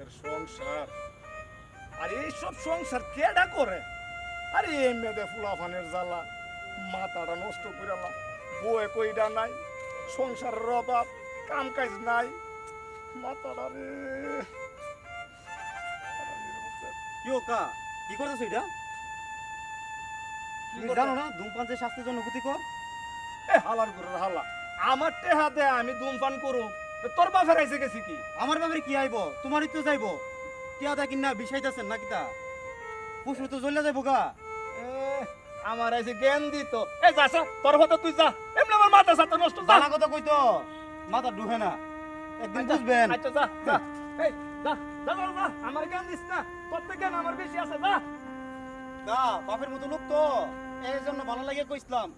আমাদের সংসার, আর এইসব সংসার কেডা করে? আরে এই মেয়েদের ফুলাফানের জ্বালা মাথাটা নষ্ট করে বউয়ে কইডা নাই, সংসারের অভাব, কাম কাজ নাই, মাথাটা রে। কিও কা কি করতেছ এটা? তুমি জানো না ধূমপান যে স্বাস্থ্যের জন্য ক্ষতিকর? এ হালার ঘরের হালা, আমার টেহা দে আমি ধূমপান করুম, তোর বাপের আইসে গেছি কি? আমার ব্যাপারে কি আইব? তোমারই তো যাইব। টিয়া দা কিনা বিষাইতেছেন নাকি তা? পুষ্প তো জ্বলে যাইব গা। এ, আমার আইসে জ্ঞান দিত। এ যাসা তোর হতো তুই যা, এমনি আমার মাথা সাথে নষ্ট। যা জানা কথা কইতো মাথা ঢুকে না, একদিন বুঝবেন। আচ্ছা যা যা, এই যা যা যা যা, আমার জ্ঞান দিস না, তোর থেকে জ্ঞান আমার বেশি আছে। যা দা বাপের মতো লোক তো, এই জন্য ভালো লাগে কইছিলাম।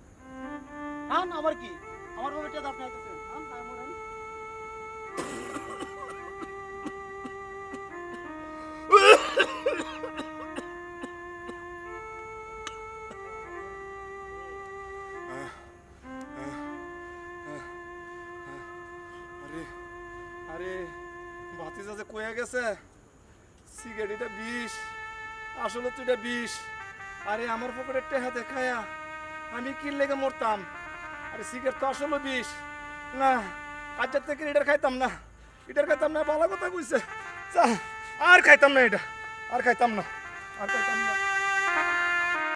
আন আবার কি, আমার বাবা টিয়া দাফ নাইতেছেন। আন তাই মরেন। আরে আরে ভাতিজা যে কয়ে গেছে সিগারেট এটা বিষ, আসলে তো এটা বিষ। আরে আমার পকেটের টেহা দেখায়া আমি কি লেগে মরতাম? আরে সিগারেট তো আসলে বিষ না, আজকের থেকে এটার খাইতাম না, এটার খাইতাম না, ভালো কথা কইছে। যা আর খাইতাম না, এটা আর খাইতাম না, আর খাইতাম না।